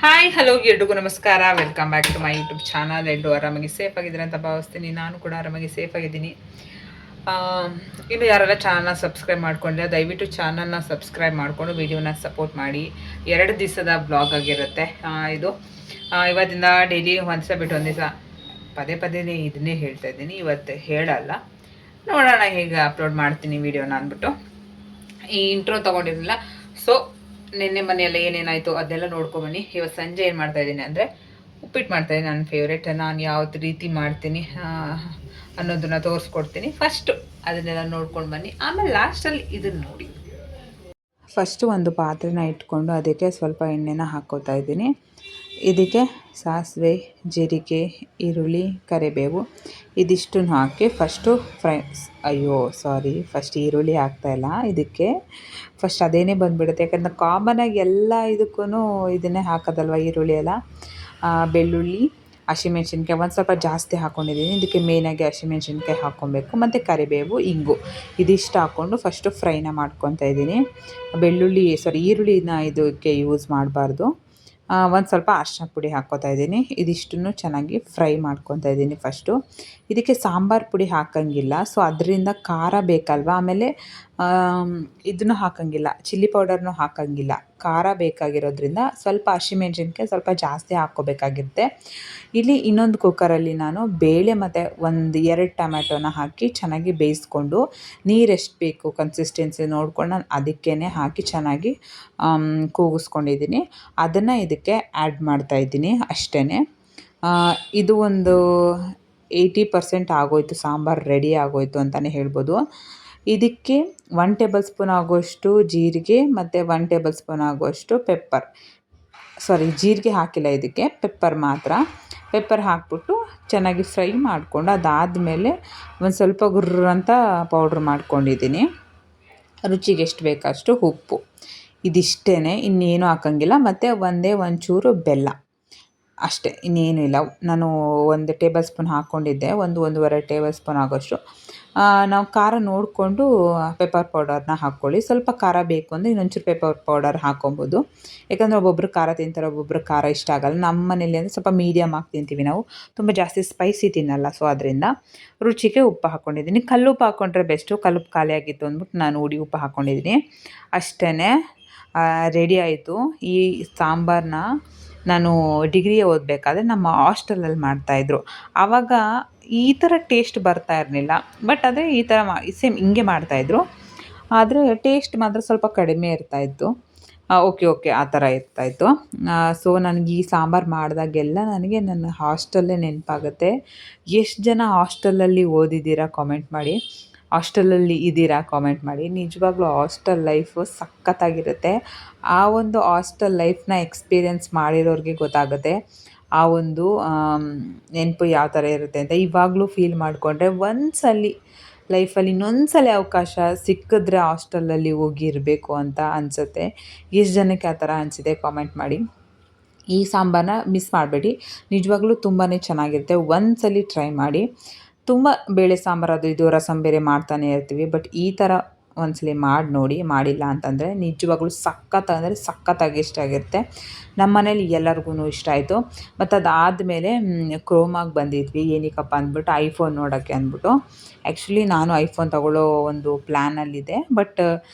Hi hello ಎಲ್ರಿಗೂ ನಮಸ್ಕಾರ. Welcome back to my YouTube channel. ಎಲ್ಲರೂ ಆರಾಮಾಗಿ ಸೇಫ್ ಆಗಿದ್ದೀರಿ ಅಂತ ಭಾವಿಸ್ತೀನಿ. ನಾನು ಕೂಡ ಆರಾಮಾಗಿ ಸೇಫ್ ಆಗಿದ್ದೀನಿ. ಇನ್ನು ಯಾರೆಲ್ಲ ಚಾನಲ್ನ ಸಬ್ಸ್ಕ್ರೈಬ್ ಮಾಡ್ಕೊಂಡಿಲ್ಲ ದಯವಿಟ್ಟು ಚಾನಲ್ನ ಸಬ್ಸ್ಕ್ರೈಬ್ ಮಾಡಿಕೊಂಡು ವಿಡಿಯೋನ ಸಪೋರ್ಟ್ ಮಾಡಿ. 2 ದಿವಸದ ಬ್ಲಾಗ್ ಆಗಿರುತ್ತೆ ಇದು. ಇವತ್ತಿಂದ ಡೈಲಿ ಒಂದು ದಿವಸ ಬಿಟ್ಟು ಒಂದು ದಿವಸ ಪದೇ ಪದೇ ಇದನ್ನೇ ಹೇಳ್ತಾ ಇದ್ದೀನಿ. ಇವತ್ತು ಹೇಳಲ್ಲ, ನೋಡೋಣ ಹೇಗೆ ಅಪ್ಲೋಡ್ ಮಾಡ್ತೀನಿ ವಿಡಿಯೋನ ಅಂದ್ಬಿಟ್ಟು ಈ ಇಂಟ್ರೋ ತೊಗೊಂಡಿರಲಿಲ್ಲ. ಸೊ ನಿನ್ನೆ ಮನೆಯೆಲ್ಲ ಏನೇನಾಯಿತು ಅದನ್ನೆಲ್ಲ ನೋಡ್ಕೊಬನ್ನಿ. ಇವತ್ತು ಸಂಜೆ ಏನು ಮಾಡ್ತಾಯಿದ್ದೀನಿ ಅಂದರೆ ಉಪ್ಪಿಟ್ಟು ಮಾಡ್ತಾಯಿದ್ದೀನಿ. ನನ್ನ ಫೇವ್ರೇಟ್. ನಾನು ಯಾವ್ದು ರೀತಿ ಮಾಡ್ತೀನಿ ಅನ್ನೋದನ್ನು ತೋರಿಸ್ಕೊಡ್ತೀನಿ. ಫಸ್ಟು ಅದನ್ನೆಲ್ಲ ನೋಡ್ಕೊಂಡು ಬನ್ನಿ, ಆಮೇಲೆ ಲಾಸ್ಟಲ್ಲಿ ಇದನ್ನು ನೋಡಿ. ಫಸ್ಟು ಒಂದು ಪಾತ್ರೆನ ಇಟ್ಕೊಂಡು ಅದಕ್ಕೆ ಸ್ವಲ್ಪ ಎಣ್ಣೆನ ಹಾಕ್ಕೋತಾ ಇದ್ದೀನಿ. ಇದಕ್ಕೆ ಸಾಸಿವೆ, ಜೀರಿಗೆ, ಈರುಳ್ಳಿ, ಕರಿಬೇವು ಇದಿಷ್ಟನ್ನು ಹಾಕಿ ಫಸ್ಟು ಫಸ್ಟ್ ಈರುಳ್ಳಿ ಹಾಕ್ತಾಯಿಲ್ಲ ಇದಕ್ಕೆ. ಫಸ್ಟ್ ಅದೇನೇ ಬಂದುಬಿಡುತ್ತೆ, ಯಾಕಂದರೆ ಕಾಮನಾಗಿ ಎಲ್ಲ ಇದಕ್ಕೂ ಇದನ್ನೇ ಹಾಕೋದಲ್ವ ಈರುಳ್ಳಿ ಎಲ್ಲ. ಬೆಳ್ಳುಳ್ಳಿ, ಹಸಿಮೆಣ್ಸಿನ್ಕಾಯಿ ಒಂದು ಸ್ವಲ್ಪ ಜಾಸ್ತಿ ಹಾಕ್ಕೊಂಡಿದ್ದೀನಿ. ಇದಕ್ಕೆ ಮೇಯ್ನಾಗಿ ಹಸಿಮೆಣ್ಸಿನ್ಕಾಯಿ ಹಾಕ್ಕೊಬೇಕು ಮತ್ತು ಕರಿಬೇವು, ಇಂಗು ಇದಿಷ್ಟು ಹಾಕ್ಕೊಂಡು ಫಸ್ಟು ಫ್ರೈನ ಮಾಡ್ಕೊತಾ ಇದ್ದೀನಿ. ಈರುಳ್ಳಿನ ಇದಕ್ಕೆ ಯೂಸ್ ಮಾಡಬಾರ್ದು. ಒಂದು ಸ್ವಲ್ಪ ಅರಿಶಿನ ಪುಡಿ ಹಾಕ್ಕೋತಾ ಇದ್ದೀನಿ. ಇದಿಷ್ಟನ್ನು ಚೆನ್ನಾಗಿ ಫ್ರೈ ಮಾಡ್ಕೊತಾ ಇದ್ದೀನಿ ಫಸ್ಟು. ಇದಕ್ಕೆ ಸಾಂಬಾರು ಪುಡಿ ಹಾಕೋಂಗಿಲ್ಲ, ಸೊ ಅದರಿಂದ ಖಾರ ಬೇಕಲ್ವ. ಆಮೇಲೆ ಇದನ್ನು ಹಾಕೋಂಗಿಲ್ಲ, ಚಿಲ್ಲಿ ಪೌಡರ್ನೂ ಹಾಕೋಂಗಿಲ್ಲ. ಖಾರ ಬೇಕಾಗಿರೋದ್ರಿಂದ ಸ್ವಲ್ಪ ಹಸಿಮೆಣ್ಸಿನ್ಕಾಯಿ ಸ್ವಲ್ಪ ಜಾಸ್ತಿ ಹಾಕ್ಕೋಬೇಕಾಗಿರುತ್ತೆ. ಇಲ್ಲಿ ಇನ್ನೊಂದು ಕುಕ್ಕರಲ್ಲಿ ನಾನು ಬೇಳೆ ಮತ್ತು 2 ಟೊಮ್ಯಾಟೋನ ಹಾಕಿ ಚೆನ್ನಾಗಿ ಬೇಯಿಸ್ಕೊಂಡು ನೀರು ಎಷ್ಟು ಬೇಕು ಕನ್ಸಿಸ್ಟೆನ್ಸಿ ನೋಡ್ಕೊಂಡು ನಾನು ಅದಕ್ಕೇ ಹಾಕಿ ಚೆನ್ನಾಗಿ ಕೂಗಿಸ್ಕೊಂಡಿದ್ದೀನಿ. ಅದನ್ನು ಇದಕ್ಕೆ ಆ್ಯಡ್ ಮಾಡ್ತಾಯಿದ್ದೀನಿ ಅಷ್ಟೇ. ಇದು ಒಂದು 80% ಆಗೋಯಿತು, ಸಾಂಬಾರು ರೆಡಿ ಆಗೋಯಿತು ಅಂತಲೇ ಹೇಳ್ಬೋದು. ಇದಕ್ಕೆ 1 ಟೇಬಲ್ ಸ್ಪೂನ್ ಆಗುವಷ್ಟು ಜೀರಿಗೆ ಮತ್ತು 1 ಟೇಬಲ್ ಸ್ಪೂನ್ ಆಗುವಷ್ಟು ಜೀರಿಗೆ ಹಾಕಿಲ್ಲ ಇದಕ್ಕೆ, ಪೆಪ್ಪರ್ ಮಾತ್ರ. ಪೆಪ್ಪರ್ ಹಾಕ್ಬಿಟ್ಟು ಚೆನ್ನಾಗಿ ಫ್ರೈ ಮಾಡಿಕೊಂಡು ಅದಾದಮೇಲೆ ಒಂದು ಸ್ವಲ್ಪ ಗುರ್ರ್ ಅಂತ ಪೌಡ್ರ್ ಮಾಡ್ಕೊಂಡಿದ್ದೀನಿ. ರುಚಿಗೆ ಎಷ್ಟು ಬೇಕಷ್ಟು ಉಪ್ಪು, ಇದಿಷ್ಟೇ, ಇನ್ನೇನು ಹಾಕೋಂಗಿಲ್ಲ. ಮತ್ತು ಒಂಚೂರು ಬೆಲ್ಲ ಅಷ್ಟೇ, ಇನ್ನೇನು ಇಲ್ಲ. ನಾನು 1 ಟೇಬಲ್ ಸ್ಪೂನ್ ಹಾಕ್ಕೊಂಡಿದ್ದೆ, 1-1.5 ಟೇಬಲ್ ಸ್ಪೂನ್ ಆಗೋಷ್ಟು. ನಾವು ಖಾರ ನೋಡಿಕೊಂಡು ಪೆಪ್ಪರ್ ಪೌಡರ್ನ ಹಾಕ್ಕೊಳ್ಳಿ. ಸ್ವಲ್ಪ ಖಾರ ಬೇಕು ಅಂದರೆ ಇನ್ನೊಂಚೂರು ಪೆಪ್ಪರ್ ಪೌಡರ್ ಹಾಕ್ಕೊಬೋದು. ಯಾಕಂದರೆ ಒಬ್ಬೊಬ್ಬರು ಖಾರ ತಿಂತಾರೆ, ಒಬ್ಬೊಬ್ಬರು ಖಾರ ಇಷ್ಟ ಆಗಲ್ಲ. ನಮ್ಮ ಮನೇಲಿ ಅಂದರೆ ಸ್ವಲ್ಪ ಮೀಡಿಯಮ್ ಆಗಿ ತಿಂತೀವಿ ನಾವು, ತುಂಬ ಜಾಸ್ತಿ ಸ್ಪೈಸಿ ತಿನ್ನಲ್ಲ. ಸೊ ಅದರಿಂದ ರುಚಿಗೆ ಉಪ್ಪು ಹಾಕ್ಕೊಂಡಿದ್ದೀನಿ. ಕಲ್ಲುಪ್ಪು ಹಾಕ್ಕೊಂಡ್ರೆ ಬೆಸ್ಟು. ಕಲ್ಲುಪ್ಪು ಖಾಲಿ ಆಗಿತ್ತು ಅಂದ್ಬಿಟ್ಟು ನಾನು ಹುಡಿ ಉಪ್ಪು ಹಾಕ್ಕೊಂಡಿದ್ದೀನಿ ಅಷ್ಟೇ. ರೆಡಿ ಆಯಿತು. ಈ ಸಾಂಬಾರನ್ನ ನಾನು ಡಿಗ್ರಿ ಓದಬೇಕಾದ್ರೆ ನಮ್ಮ ಹಾಸ್ಟೆಲಲ್ಲಿ ಮಾಡ್ತಾಯಿದ್ರು. ಆವಾಗ ಈ ಥರ ಟೇಸ್ಟ್ ಬರ್ತಾ ಇರಲಿಲ್ಲ, ಬಟ್ ಆದರೆ ಈ ಥರ ಸೇಮ್ ಹಿಂಗೆ ಮಾಡ್ತಾಯಿದ್ರು. ಆದರೆ ಟೇಸ್ಟ್ ಮಾತ್ರ ಸ್ವಲ್ಪ ಕಡಿಮೆ ಇರ್ತಾಯಿತ್ತು. ಓಕೆ ಆ ಥರ ಇರ್ತಾಯಿತ್ತು. ಸೊ ನನಗೆ ಈ ಸಾಂಬಾರು ಮಾಡಿದಾಗೆಲ್ಲ ನನಗೆ ನನ್ನ ಹಾಸ್ಟೆಲ್ಲೇ ನೆನಪಾಗುತ್ತೆ. ಎಷ್ಟು ಜನ ಹಾಸ್ಟೆಲಲ್ಲಿ ಓದಿದ್ದೀರಾ ಕಾಮೆಂಟ್ ಮಾಡಿ, ಹಾಸ್ಟೆಲಲ್ಲಿ ಇದ್ದೀರಾ ಕಾಮೆಂಟ್ ಮಾಡಿ. ನಿಜವಾಗ್ಲೂ ಹಾಸ್ಟೆಲ್ ಲೈಫು ಸಖತ್ತಾಗಿರುತ್ತೆ. ಆ ಒಂದು ಹಾಸ್ಟೆಲ್ ಲೈಫ್ನ ಎಕ್ಸ್ಪೀರಿಯೆನ್ಸ್ ಮಾಡಿರೋರಿಗೆ ಗೊತ್ತಾಗುತ್ತೆ ಆ ಒಂದು ನೆನಪು ಯಾವ ಥರ ಇರುತ್ತೆ ಅಂತ. ಇವಾಗಲೂ ಫೀಲ್ ಮಾಡಿಕೊಂಡ್ರೆ ಒಂದ್ಸಲಿ ಲೈಫಲ್ಲಿ ಇನ್ನೊಂದ್ಸಲ ಅವಕಾಶ ಸಿಕ್ಕಿದ್ರೆ ಹಾಸ್ಟೆಲಲ್ಲಿ ಹೋಗಿ ಇರಬೇಕು ಅಂತ ಅನಿಸುತ್ತೆ. ಎಷ್ಟು ಜನಕ್ಕೆ ಆ ಥರ ಅನಿಸಿದೆ ಕಾಮೆಂಟ್ ಮಾಡಿ. ಈ ಸಾಂಬಾರನ್ನ ಮಿಸ್ ಮಾಡಬೇಡಿ, ನಿಜವಾಗ್ಲೂ ತುಂಬಾ ಚೆನ್ನಾಗಿರುತ್ತೆ. ಒಂದ್ಸಲಿ ಟ್ರೈ ಮಾಡಿ. ತುಂಬ ಬೇಳೆ ಸಾಂಬಾರು ಅದು ಇದು ರಸಂ ಬೇರೆ ಮಾಡ್ತಾನೆ ಇರ್ತೀವಿ, ಬಟ್ ಈ ಥರ ಒಂದ್ಸಲಿ ಮಾಡಿ ನೋಡಿ. ಮಾಡಿಲ್ಲ ಅಂತಂದರೆ ನಿಜವಾಗ್ಲೂ ಸಖತ್ತಾಗಿ ಇಷ್ಟ ಆಗಿರುತ್ತೆ. ನಮ್ಮ ಮನೇಲಿ ಎಲ್ಲರಿಗೂ ಇಷ್ಟ ಆಯಿತು. ಮತ್ತು ಅದಾದಮೇಲೆ ಕ್ರೋಮಾಗೆ ಬಂದಿದ್ವಿ. ಏನಕ್ಕಪ್ಪ ಅಂದ್ಬಿಟ್ಟು ಐಫೋನ್ ನೋಡೋಕ್ಕೆ ಅಂದ್ಬಿಟ್ಟು. ಆ್ಯಕ್ಚುಲಿ ನಾನು ಐಫೋನ್ ತೊಗೊಳ್ಳೋ ಒಂದು ಪ್ಲ್ಯಾನಲ್ಲಿದೆ, ಬಟ್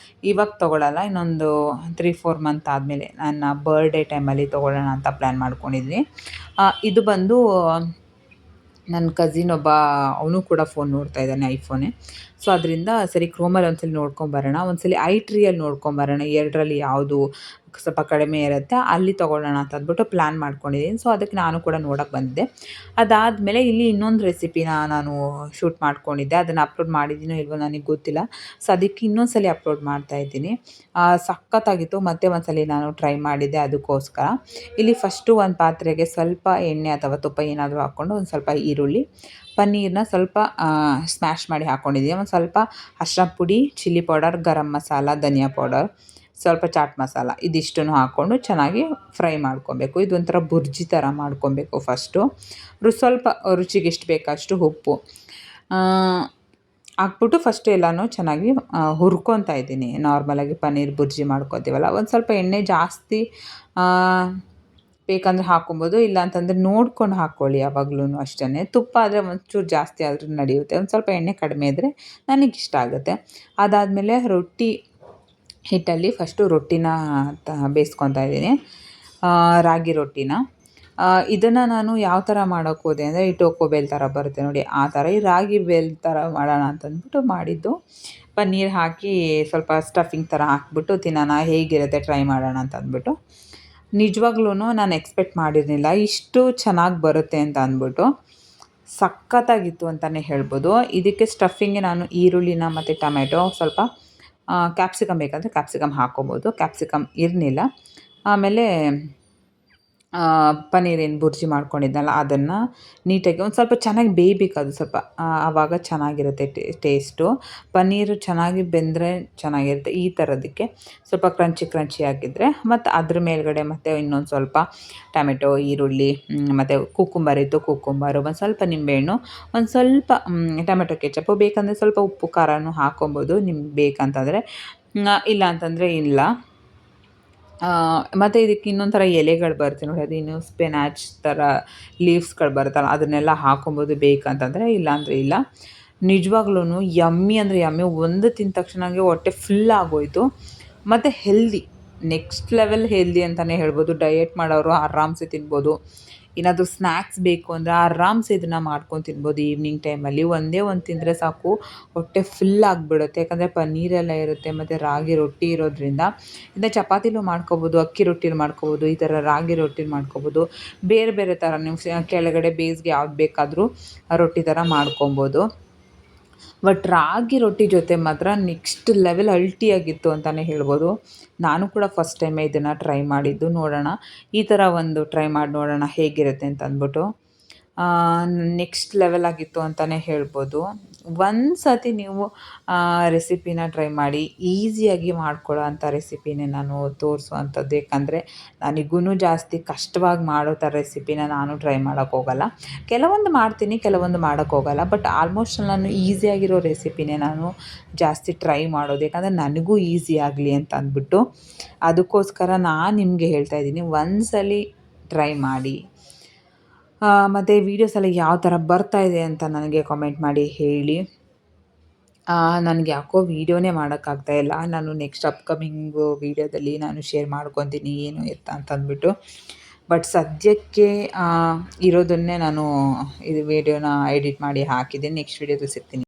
ಇವಾಗ ತೊಗೊಳ್ಳಲ್ಲ. ಇನ್ನೊಂದು 3-4 ಮಂತ್ ಆದಮೇಲೆ ನನ್ನ ಬರ್ಡೇ ಟೈಮಲ್ಲಿ ತೊಗೊಳ್ಳೋಣ ಅಂತ ಪ್ಲ್ಯಾನ್ ಮಾಡ್ಕೊಂಡಿದ್ವಿ. ಇದು ಬಂದು ನನ್ನ ಕಸಿನ್ ಒಬ್ಬ, ಅವನು ಕೂಡ ಫೋನ್ ನೋಡ್ತಾ ಇದ್ದಾನೆ, ಐಫೋನೇ. ಸೊ ಅದರಿಂದ ಸರಿ ಕ್ರೋಮಲ್ಲಿ ಒಂದ್ಸಲ ನೋಡ್ಕೊಂಬರೋಣ, ಒಂದ್ಸಲ ಐಟ್ರಿಯಲ್ಲಿ ನೋಡ್ಕೊಂಬರೋಣ, ಎರಡರಲ್ಲಿ ಯಾವುದು ಸ್ವಲ್ಪ ಕಡಿಮೆ ಇರುತ್ತೆ ಅಲ್ಲಿ ತೊಗೊಳ್ಳೋಣ ಅಂತ ಅಂದ್ಬಿಟ್ಟು ಪ್ಲ್ಯಾನ್ ಮಾಡ್ಕೊಂಡಿದ್ದೀನಿ. ಸೊ ಅದಕ್ಕೆ ನಾನು ಕೂಡ ನೋಡೋಕ್ಕೆ ಬಂದಿದ್ದೆ. ಅದಾದಮೇಲೆ ಇಲ್ಲಿ ಇನ್ನೊಂದು ರೆಸಿಪಿನ ನಾನು ಶೂಟ್ ಮಾಡ್ಕೊಂಡಿದ್ದೆ. ಅದನ್ನು ಅಪ್ಲೋಡ್ ಮಾಡಿದ್ದೀನೋ ಇಲ್ವೋ ನನಗೆ ಗೊತ್ತಿಲ್ಲ. ಸೊ ಅದಕ್ಕೆ ಇನ್ನೊಂದು ಅಪ್ಲೋಡ್ ಮಾಡ್ತಾಯಿದ್ದೀನಿ. ಸಖತ್ತಾಗಿತ್ತು. ಮತ್ತೆ ಒಂದ್ಸಲ ನಾನು ಟ್ರೈ ಮಾಡಿದ್ದೆ ಅದಕ್ಕೋಸ್ಕರ. ಇಲ್ಲಿ ಫಸ್ಟು ಒಂದು ಪಾತ್ರೆಗೆ ಸ್ವಲ್ಪ ಎಣ್ಣೆ ಅಥವಾ ತುಪ್ಪ ಏನಾದರೂ ಹಾಕ್ಕೊಂಡು ಒಂದು ಸ್ವಲ್ಪ ಈರುಳ್ಳಿ, ಪನ್ನೀರನ್ನ ಸ್ವಲ್ಪ ಸ್ಮ್ಯಾಶ್ ಮಾಡಿ ಹಾಕ್ಕೊಂಡಿದ್ದೀನಿ. ಒಂದು ಸ್ವಲ್ಪ ಅರಿಶಿನ ಪುಡಿ, ಚಿಲ್ಲಿ ಪೌಡರ್, ಗರಂ ಮಸಾಲ, ಧನಿಯಾ ಪೌಡರ್, ಸ್ವಲ್ಪ ಚಾಟ್ ಮಸಾಲ ಇದಿಷ್ಟನ್ನು ಹಾಕ್ಕೊಂಡು ಚೆನ್ನಾಗಿ ಫ್ರೈ ಮಾಡ್ಕೊಬೇಕು. ಇದೊಂಥರ ಬುರ್ಜಿ ಥರ ಮಾಡ್ಕೊಬೇಕು ಫಸ್ಟು. ಸ್ವಲ್ಪ ರುಚಿಗೆ ಎಷ್ಟು ಬೇಕಷ್ಟು ಉಪ್ಪು ಹಾಕ್ಬಿಟ್ಟು ಫಸ್ಟು ಎಲ್ಲನೂ ಚೆನ್ನಾಗಿ ಹುರ್ಕೊತಾ ಇದ್ದೀನಿ. ನಾರ್ಮಲಾಗಿ ಪನ್ನೀರ್ ಬುರ್ಜಿ ಮಾಡ್ಕೊತೀವಲ್ಲ, ಒಂದು ಸ್ವಲ್ಪ ಎಣ್ಣೆ ಜಾಸ್ತಿ ಬೇಕಂದರೆ ಹಾಕ್ಕೊಬೋದು, ಇಲ್ಲ ಅಂತಂದರೆ ನೋಡ್ಕೊಂಡು ಹಾಕ್ಕೊಳ್ಳಿ ಯಾವಾಗ್ಲೂ ಅಷ್ಟೇ. ತುಪ್ಪ ಆದರೆ ಒಂಚೂರು ಜಾಸ್ತಿ ಆದರೂ ನಡೆಯುತ್ತೆ, ಒಂದು ಸ್ವಲ್ಪ ಎಣ್ಣೆ ಕಡಿಮೆ ಇದ್ದರೆ ನನಗಿಷ್ಟ ಆಗುತ್ತೆ. ಅದಾದಮೇಲೆ ರೊಟ್ಟಿ ಹಿಟ್ಟಲ್ಲಿ ಫಸ್ಟು ರೊಟ್ಟಿನ ಬೇಯಿಸ್ಕೊತಾ ಇದ್ದೀನಿ, ರಾಗಿ ರೊಟ್ಟಿನ. ಇದನ್ನು ನಾನು ಯಾವ ಥರ ಮಾಡೋಕ್ಕೆ ಹೋದೆ ಅಂದರೆ, ಈ ಟೋಕೋ ಬೇಲ್ ಥರ ಬರುತ್ತೆ ನೋಡಿ, ಆ ಥರ ಈ ರಾಗಿ ಬೇಲ್ ಥರ ಮಾಡೋಣ ಅಂತಂದ್ಬಿಟ್ಟು ಮಾಡಿದ್ದು. ಪನ್ನೀರ್ ಹಾಕಿ ಸ್ವಲ್ಪ ಸ್ಟಫಿಂಗ್ ಥರ ಹಾಕ್ಬಿಟ್ಟು ತಿನ್ನೋಣ ಹೇಗಿರುತ್ತೆ ಟ್ರೈ ಮಾಡೋಣ ಅಂತ ಅಂದ್ಬಿಟ್ಟು. ನಿಜವಾಗ್ಲೂ ನಾನು ಎಕ್ಸ್ಪೆಕ್ಟ್ ಮಾಡಿರಲಿಲ್ಲ ಇಷ್ಟು ಚೆನ್ನಾಗಿ ಬರುತ್ತೆ ಅಂತ ಅಂದ್ಬಿಟ್ಟು. ಸಖತ್ತಾಗಿತ್ತು ಅಂತಲೇ ಹೇಳ್ಬೋದು. ಇದಕ್ಕೆ ಸ್ಟಫಿಂಗ್ಗೆ ನಾನು ಈರುಳ್ಳಿನ ಮತ್ತು ಟೊಮೆಟೊ, ಸ್ವಲ್ಪ ಕ್ಯಾಪ್ಸಿಕಮ್ ಬೇಕಂದರೆ ಕ್ಯಾಪ್ಸಿಕಮ್ ಹಾಕ್ಕೊಬೋದು, ಕ್ಯಾಪ್ಸಿಕಮ್ ಇರಲಿಲ್ಲ. ಆಮೇಲೆ ಪನ್ನೀರ್ ಏನು ಬುರ್ಜಿ ಮಾಡ್ಕೊಂಡಿದ್ನಲ್ಲ ಅದನ್ನು ನೀಟಾಗಿ ಒಂದು ಸ್ವಲ್ಪ ಚೆನ್ನಾಗಿ ಬೇಯಬೇಕು, ಅದು ಸ್ವಲ್ಪ ಆವಾಗ ಚೆನ್ನಾಗಿರುತ್ತೆ ಟೇಸ್ಟು. ಪನ್ನೀರು ಚೆನ್ನಾಗಿ ಬೆಂದರೆ ಚೆನ್ನಾಗಿರುತ್ತೆ. ಈ ಥರದಕ್ಕೆ ಸ್ವಲ್ಪ ಕ್ರಂಚಿ ಆಗಿದ್ದರೆ ಮತ್ತು ಅದ್ರ ಮೇಲ್ಗಡೆ ಮತ್ತು ಇನ್ನೊಂದು ಸ್ವಲ್ಪ ಟೊಮೆಟೊ, ಈರುಳ್ಳಿ ಮತ್ತು ಕುಕ್ಕುಂಬರ್ ಇತ್ತು, ಕುಕ್ಕುಂಬರು, ಒಂದು ಸ್ವಲ್ಪ ನಿಂಬೆಹಣ್ಣು, ಒಂದು ಸ್ವಲ್ಪ ಟೊಮೆಟೊ ಕೆಚಪ್ಪು, ಬೇಕಂದರೆ ಸ್ವಲ್ಪ ಉಪ್ಪು ಖಾರನೂ ಹಾಕ್ಕೊಬೋದು ನಿಮ್ಗೆ ಬೇಕಂತಂದರೆ, ಇಲ್ಲ ಅಂತಂದರೆ ಇಲ್ಲ. ಮತ್ತು ಇದಕ್ಕೆ ಇನ್ನೊಂದು ಥರ ಎಲೆಗಳು ಬರುತ್ತೆ ನೋಡಿ, ಅದೇನು ಸ್ಪಿನಾಚ್ ಥರ ಲೀವ್ಸ್ಗಳು ಬರುತ್ತಲ್ಲ, ಅದನ್ನೆಲ್ಲ ಹಾಕ್ಕೊಬೋದು ಬೇಕಂತಂದರೆ, ಇಲ್ಲಾಂದರೆ ಇಲ್ಲ. ನಿಜವಾಗ್ಲೂ ಯಮ್ಮಿ ಅಂದರೆ ಯಮ್ಮಿ. ಒಂದು ತಿಂದ ತಕ್ಷಣಗೆ ಹೊಟ್ಟೆ ಫುಲ್ ಆಗೋಯಿತು. ಮತ್ತು ಹೆಲ್ದಿ, ನೆಕ್ಸ್ಟ್ ಲೆವೆಲ್ ಹೆಲ್ದಿ ಅಂತಲೇ ಹೇಳ್ಬೋದು. ಡಯಟ್ ಮಾಡೋರು ಆರಾಮ್ಸೆ ತಿನ್ಬೋದು. ಏನಾದರೂ ಸ್ನ್ಯಾಕ್ಸ್ ಬೇಕು ಅಂದರೆ ಆರಾಮ್ಸೆ ಇದನ್ನು ಮಾಡ್ಕೊಂಡು ತಿನ್ಬೋದು. ಈವ್ನಿಂಗ್ ಟೈಮಲ್ಲಿ ಒಂದೇ ಒಂದು ತಿಂದರೆ ಸಾಕು, ಹೊಟ್ಟೆ ಫುಲ್ ಆಗಿಬಿಡುತ್ತೆ. ಯಾಕಂದರೆ ಪನ್ನೀರೆಲ್ಲ ಇರುತ್ತೆ ಮತ್ತು ರಾಗಿ ರೊಟ್ಟಿ ಇರೋದ್ರಿಂದ. ಇದನ್ನ ಚಪಾತಿಲೂ ಮಾಡ್ಕೊಬೋದು, ಅಕ್ಕಿ ರೊಟ್ಟಿಲಿ ಮಾಡ್ಕೊಬೋದು, ಈ ಥರ ರಾಗಿ ರೊಟ್ಟಿಲಿ ಮಾಡ್ಕೊಬೋದು. ಬೇರೆ ಬೇರೆ ಥರ ನೀವು ಕೆಳಗಡೆ ಬೇಸ್ಗೆ ಯಾವ್ದು ಬೇಕಾದರೂ ರೊಟ್ಟಿ ಥರ ಮಾಡ್ಕೊಬೋದು. ಬಟ್ ರಾಗಿ ರೊಟ್ಟಿ ಜೊತೆ ಮಾತ್ರ ನೆಕ್ಸ್ಟ್ ಲೆವೆಲ್ ಅಲ್ಟಿಯಾಗಿತ್ತು ಅಂತಲೇ ಹೇಳ್ಬೋದು. ನಾನು ಕೂಡ ಫಸ್ಟ್ ಟೈಮೇ ಇದನ್ನು ಟ್ರೈ ಮಾಡಿದ್ದು. ನೋಡೋಣ, ಈ ಥರ ಒಂದು ಟ್ರೈ ಮಾಡಿ ನೋಡೋಣ ಹೇಗಿರುತ್ತೆ ಅಂತ ಅಂದ್ಬಿಟ್ಟು. ನೆಕ್ಸ್ಟ್ ಲೆವೆಲ್ ಆಗಿತ್ತು ಅಂತಲೇ ಹೇಳ್ಬೋದು. ಒಂದು ಸತಿ ನೀವು ರೆಸಿಪಿನ ಟ್ರೈ ಮಾಡಿ, ಈಸಿಯಾಗಿ ಮಾಡ್ಕೊಳ್ಳೋ ಅಂಥ ರೆಸಿಪಿನೇ ನಾನು ತೋರಿಸುವಂಥದ್ದು. ಯಾಕಂದರೆ ನನಗೂ ಜಾಸ್ತಿ ಕಷ್ಟವಾಗಿ ಮಾಡೋ ಥರ ರೆಸಿಪಿನ ನಾನು ಟ್ರೈ ಮಾಡೋಕ್ಕೆ ಹೋಗಲ್ಲ. ಕೆಲವೊಂದು ಮಾಡ್ತೀನಿ, ಕೆಲವೊಂದು ಮಾಡೋಕ್ಕೆ ಹೋಗಲ್ಲ. ಬಟ್ ಆಲ್ಮೋಸ್ಟ್ ನಾನು ಈಸಿಯಾಗಿರೋ ರೆಸಿಪಿನೇ ನಾನು ಜಾಸ್ತಿ ಟ್ರೈ ಮಾಡೋದು, ಯಾಕಂದರೆ ನನಗೂ ಈಸಿ ಆಗಲಿ ಅಂತ ಅಂದ್ಬಿಟ್ಟು. ಅದಕ್ಕೋಸ್ಕರ ನಾನು ನಿಮಗೆ ಹೇಳ್ತಾ ಇದ್ದೀನಿ, ಒಂದು ಸಲ ಟ್ರೈ ಮಾಡಿ. ಮತ್ತು ವೀಡಿಯೋಸೆಲ್ಲ ಯಾವ ಥರ ಬರ್ತಾಯಿದೆ ಅಂತ ನನಗೆ ಕಾಮೆಂಟ್ ಮಾಡಿ ಹೇಳಿ. ನನಗೆ ಯಾಕೋ ವೀಡಿಯೋನೇ ಮಾಡೋಕ್ಕಾಗ್ತಾಯಿಲ್ಲ. ನಾನು ನೆಕ್ಸ್ಟ್ ಅಪ್ಕಮಿಂಗು ವೀಡಿಯೋದಲ್ಲಿ ನಾನು ಶೇರ್ ಮಾಡ್ಕೊತೀನಿ ಏನು ಎತ್ತ ಅಂತಂದ್ಬಿಟ್ಟು. ಬಟ್ ಸದ್ಯಕ್ಕೆ ಇರೋದನ್ನೇ ನಾನು ಇದು ವೀಡಿಯೋನ ಎಡಿಟ್ ಮಾಡಿ ಹಾಕಿದ್ದೀನಿ. ನೆಕ್ಸ್ಟ್ ವೀಡಿಯೋದಲ್ಲಿ ಸಿಗ್ತೀನಿ.